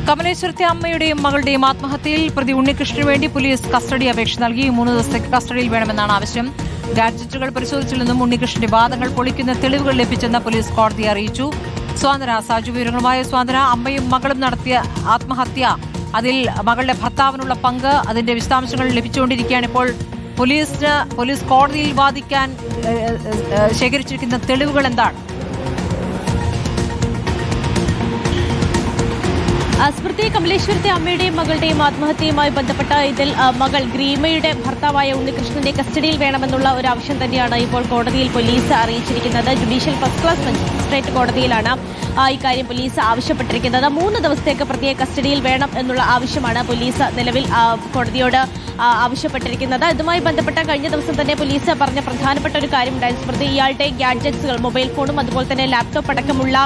കമലേശ്വരത്തെ അമ്മയുടെയും മകളുടെയും ആത്മഹത്യയിൽ പ്രതി ഉണ്ണികൃഷ്ണന് വേണ്ടി പോലീസ് കസ്റ്റഡി അപേക്ഷ നൽകി. 3 ദിവസത്തേക്ക് കസ്റ്റഡിയിൽ വേണമെന്നാണ് ആവശ്യം. ഗാഡ്ജറ്റുകൾ പരിശോധിച്ചില്ലെന്നും ഉണ്ണികൃഷ്ണന്റെ വാദങ്ങൾ പൊളിക്കുന്ന തെളിവുകൾ ലഭിച്ചെന്ന് പോലീസ് കോടതിയെ അറിയിച്ചു. സ്വാതന്ത്ര്യ സാജു വിവരങ്ങളുമായ സ്വാതന്ത്ര്യ, അമ്മയും മകളും നടത്തിയ ആത്മഹത്യ, അതിൽ മകളുടെ ഭർത്താവിനുള്ള പങ്ക്, അതിന്റെ വിശദാംശങ്ങൾ ലഭിച്ചുകൊണ്ടിരിക്കുകയാണ്. ഇപ്പോൾ പോലീസ് കോടതിയിൽ വാദിക്കാൻ ശേഖരിച്ചിരിക്കുന്ന തെളിവുകൾ എന്താണ്? സ്മൃതി, കമലേശ്വരത്തെ അമ്മയുടെയും മകളുടെയും ആത്മഹത്യയുമായി ബന്ധപ്പെട്ട ഇതിൽ മകൾ ഗ്രീമയുടെ ഭർത്താവായ ഉണ്ണികൃഷ്ണന്റെ കസ്റ്റഡിയിൽ വേണമെന്നുള്ള ഒരു ആവശ്യം തന്നെയാണ് ഇപ്പോൾ കോടതിയിൽ പോലീസ് അറിയിച്ചിരിക്കുന്നത്. ജുഡീഷ്യൽ ഫസ്റ്റ് ക്ലാസ് മജിസ്ട്രേറ്റ് കോടതിയിലാണ് ഇക്കാര്യം പോലീസ് ആവശ്യപ്പെട്ടിരിക്കുന്നത്. 3 ദിവസത്തേക്ക് പ്രതിയെ കസ്റ്റഡിയിൽ വേണം എന്നുള്ള ആവശ്യമാണ് പോലീസ് നിലവിൽ കോടതിയോട് ആവശ്യപ്പെട്ടിരിക്കുന്നത്. ഇതുമായി ബന്ധപ്പെട്ട കഴിഞ്ഞ ദിവസം തന്നെ പോലീസ് പറഞ്ഞ പ്രധാനപ്പെട്ട ഒരു കാര്യമുണ്ടായിരുന്നു സ്മൃതി. ഇയാളുടെ ഗാഡ്ജറ്റ്സുകൾ, മൊബൈൽ ഫോണും അതുപോലെ തന്നെ ലാപ്ടോപ്പ് അടക്കമുള്ള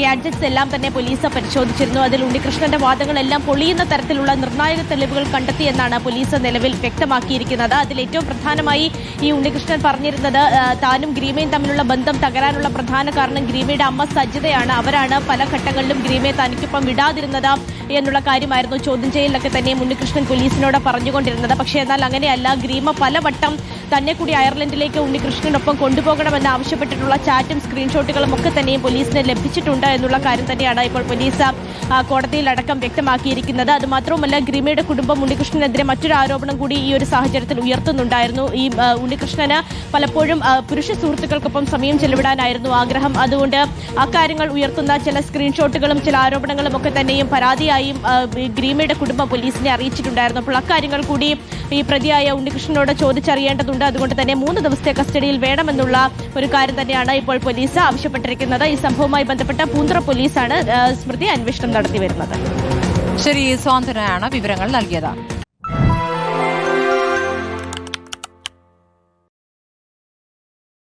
ഗാഡ്ജറ്റ്സ് എല്ലാം തന്നെ പോലീസ് പരിശോധിച്ചിരുന്നു. അതിൽ ഉണ്ണികൃഷ്ണന്റെ വാദങ്ങളെല്ലാം പൊളിയുന്ന തരത്തിലുള്ള നിർണായക തെളിവുകൾ കണ്ടെത്തിയെന്നാണ് പോലീസ് നിലവിൽ വ്യക്തമാക്കിയിരിക്കുന്നത്. അതിൽ ഏറ്റവും പ്രധാനമായി ഈ ഉണ്ണികൃഷ്ണൻ പറഞ്ഞിരുന്നത് താനും ഗ്രീമയും തമ്മിലുള്ള ബന്ധം തകരാനുള്ള പ്രധാന കാരണം ഗ്രീമയുടെ അമ്മ സജിതയാണ്. അവരാണ് പല ഘട്ടങ്ങളിലും ഗ്രീമയെ തനിക്കൊപ്പം വിടാതിരുന്നത് എന്നുള്ള കാര്യമായിരുന്നു ചോദ്യം ചെയ്യലിലൊക്കെ തന്നെ ഉണ്ണികൃഷ്ണൻ പോലീസിനോട് പറഞ്ഞുകൊണ്ടിരുന്നത്. പക്ഷേ എന്നാൽ അങ്ങനെയല്ല. ഗ്രീമ പലവട്ടം തന്നെ കൂടി അയർലൻഡിലേക്ക് ഉണ്ണികൃഷ്ണനൊപ്പം കൊണ്ടുപോകണമെന്ന് ആവശ്യപ്പെട്ടിട്ടുള്ള ചാറ്റും സ്ക്രീൻഷോട്ടുകളും ഒക്കെ തന്നെയും പോലീസിന് ലഭിച്ചിട്ടുണ്ട് എന്നുള്ള കാര്യം തന്നെയാണ് ഇപ്പോൾ പോലീസ് കോടതിയിലടക്കം വ്യക്തമാക്കിയിരിക്കുന്നത്. അതുമാത്രവുമല്ല, ഗ്രീമയുടെ കുടുംബം ഉണ്ണികൃഷ്ണനെതിരെ മറ്റൊരു ആരോപണം കൂടി ഈ ഒരു സാഹചര്യത്തിൽ ഉയർത്തുന്നുണ്ടായിരുന്നു. ഈ ഉണ്ണികൃഷ്ണന് പലപ്പോഴും പുരുഷ സുഹൃത്തുക്കൾക്കൊപ്പം സമയം ചെലവിടാനായിരുന്നു ആഗ്രഹം. അതുകൊണ്ട് അക്കാര്യങ്ങൾ ഉയർത്തുന്ന ചില സ്ക്രീൻഷോട്ടുകളും ചില ആരോപണങ്ങളും ഒക്കെ തന്നെയും പരാതിയായും ഗ്രീമയുടെ കുടുംബം പോലീസിനെ അറിയിച്ചിട്ടുണ്ടായിരുന്നു. അപ്പോൾ അക്കാര്യങ്ങൾ കൂടി ഈ പ്രതിയായ ഉണ്ണികൃഷ്ണനോട് ചോദിച്ചറിയേണ്ടതുണ്ട്. അതുകൊണ്ട് തന്നെ 3 ദിവസത്തെ കസ്റ്റഡിയിൽ വേണമെന്നുള്ള ഒരു കാര്യം തന്നെയാണ് ഇപ്പോൾ പോലീസ് ആവശ്യപ്പെട്ടിരിക്കുന്നത്. ഈ സംഭവവുമായി ബന്ധപ്പെട്ട പൂന്തുറ പോലീസാണ് സ്മൃതി അന്വേഷണം നടത്തി വരുന്നത്. ശരി, സ്വാതന്ത്ര്യമാണ് വിവരങ്ങൾ നൽകിയത്.